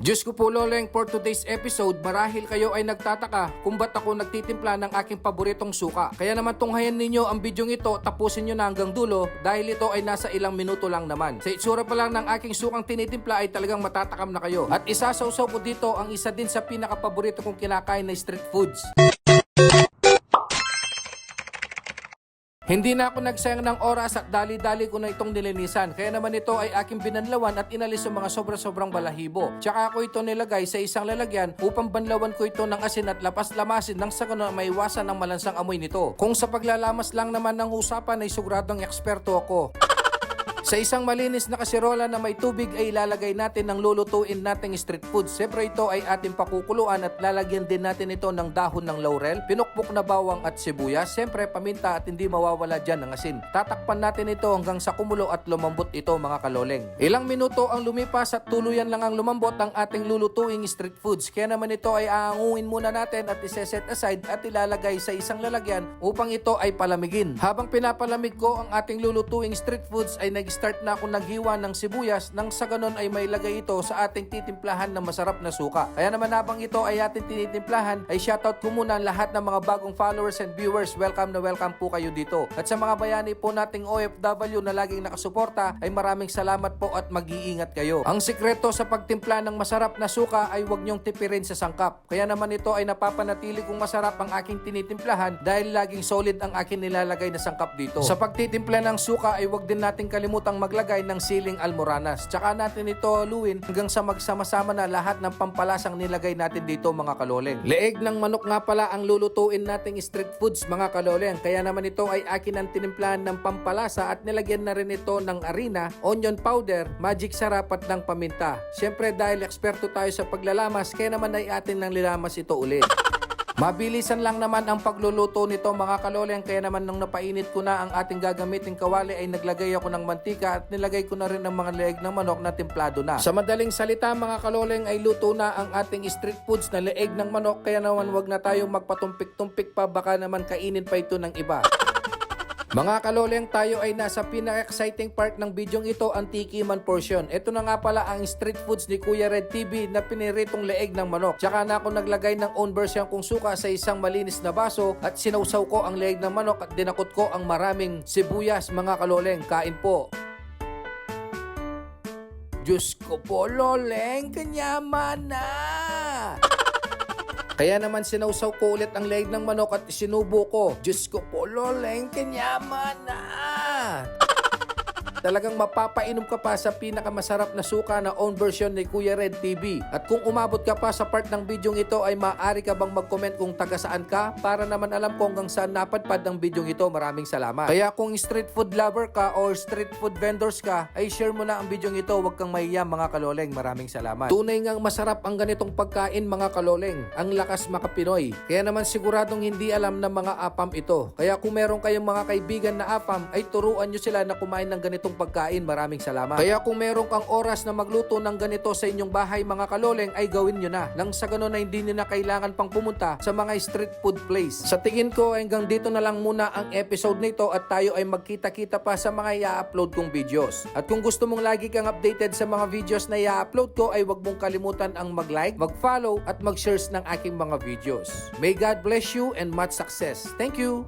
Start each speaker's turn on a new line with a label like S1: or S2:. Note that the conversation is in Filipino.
S1: Diyos ko po loleng, for today's episode, marahil kayo ay nagtataka kung ba't ako nagtitimpla ng aking paboritong suka. Kaya naman tunghayan ninyo ang bidyong ito, tapusin nyo na hanggang dulo dahil ito ay nasa ilang minuto lang naman. Sa itsura pa lang ng aking sukang tinitimpla ay talagang matatakam na kayo. At isasawsaw ko dito ang isa din sa pinakapaborito kong kinakain na street foods. Hindi na ako nagsayang ng oras at dali-dali ko na itong nilinisan. Kaya naman ito ay aking binanlawan at inalis ang mga sobra-sobrang balahibo. Tsaka ako ito nilagay sa isang lalagyan upang banlawan ko ito ng asin at lapas-lamasin nang sa ganun maiwasan ng malansang amoy nito. Kung sa paglalamas lang naman ng usapan ay siguradong eksperto ako. Sa isang malinis na kasirola na may tubig ay ilalagay natin ng lulutuin nating street food. Siyempre ito ay ating pakukuluan at lalagyan din natin ito ng dahon ng laurel, pinukpok na bawang at sibuyas. Siyempre paminta at hindi mawawala dyan ng asin. Tatakpan natin ito hanggang sa kumulo at lumambot ito mga kaloleng. Ilang minuto ang lumipas at tuluyan lang ang lumambot ang ating lulutuing street foods. Kaya naman ito ay aanguin muna natin at iseset aside at ilalagay sa isang lalagyan upang ito ay palamigin. Habang pinapalamig ko ang ating lulutuing street foods ay nag-start na ako naghiwa ng sibuyas nang sa ganon ay mailagay ito sa ating titimplahan ng masarap na suka. Kaya naman habang ito ay ating tinitimplahan ay shoutout ko muna lahat ng mga bagong followers and viewers. Welcome na welcome po kayo dito. At sa mga bayani po nating OFW na laging nakasuporta ay maraming salamat po at mag-iingat kayo. Ang sikreto sa pagtimpla ng masarap na suka ay huwag nyong tipirin sa sangkap. Kaya naman ito ay napapanatili kong masarap ang aking tinitimplahan dahil laging solid ang aking nilalagay na sangkap dito. Sa pagtitimpla ng suka ay huwag din nating kalimutang maglagay ng siling almoranas. Tsaka natin ito haluin hanggang sa magsama-sama na lahat ng pampalasang nilagay natin dito mga kaloleng. Leeg ng manok nga pala ang lulutuin nating street foods mga kaloleng. Kaya naman ito ay akin ang tinimplahan ng pampalasa at nilagyan na rin ito ng harina, onion powder, magic sarap at ng paminta. Siyempre dahil eksperto tayo sa paglalamas, kaya naman ay atin nang lilamas ito ulit. Mabilisan lang naman ang pagluluto nito mga kaloleng, kaya naman nung napainit ko na ang ating gagamiting kawali ay naglagay ako ng mantika at nilagay ko na rin ng mga leeg ng manok na timplado na. Sa madaling salita mga kaloleng ay luto na ang ating street foods na leeg ng manok, kaya naman wag na tayong magpatumpik-tumpik pa, baka naman kainin pa ito ng iba. Mga kaloleng, tayo ay nasa pinaka-exciting part ng bidyong ito, ang tikiman portion. Ito na nga pala ang street foods ni Kuya Red TV na piniritong leeg ng manok. Tsaka na ako naglagay ng own version kong suka sa isang malinis na baso at sinawsaw ko ang leeg ng manok at dinakot ko ang maraming sibuyas mga kaloleng. Kain po. Diyos ko po loleng, kanyaman na! Kaya naman sinawsaw ko ulit ang leeg ng manok at sinubo ko. Diyos ko po loleng, kanyaman na! Talagang mapapainom ka pa sa pinakamasarap na suka na own version ni Kuya Red TV. At kung umabot ka pa sa part ng bidyong ito ay maaari ka bang mag-comment kung taga saan ka para naman alam ko hanggang saan napadpad ng bidyong ito. Maraming salamat. Kaya kung street food lover ka or street food vendors ka ay share mo na ang bidyong ito. Huwag kang mahiya mga kaloleng. Maraming salamat. Tunay ngang masarap ang ganitong pagkain mga kaloleng. Ang lakas makapinoy. Kaya naman siguradong hindi alam ng mga apam ito. Kaya kung meron kayong mga kaibigan na apam ay turuan nyo sila na kumain ng ganitong pagkain. Maraming salamat. Kaya kung meron kang oras na magluto ng ganito sa inyong bahay mga kaloleng ay gawin nyo na. Nang sa ganun ay hindi nyo na kailangan pang pumunta sa mga street food place. Sa tingin ko hanggang dito na lang muna ang episode nito at tayo ay magkita-kita pa sa mga i-upload kong videos. At kung gusto mong lagi kang updated sa mga videos na i-upload ko ay huwag mong kalimutan ang mag-like, mag-follow at mag-share ng aking mga videos. May God bless you and much success. Thank you!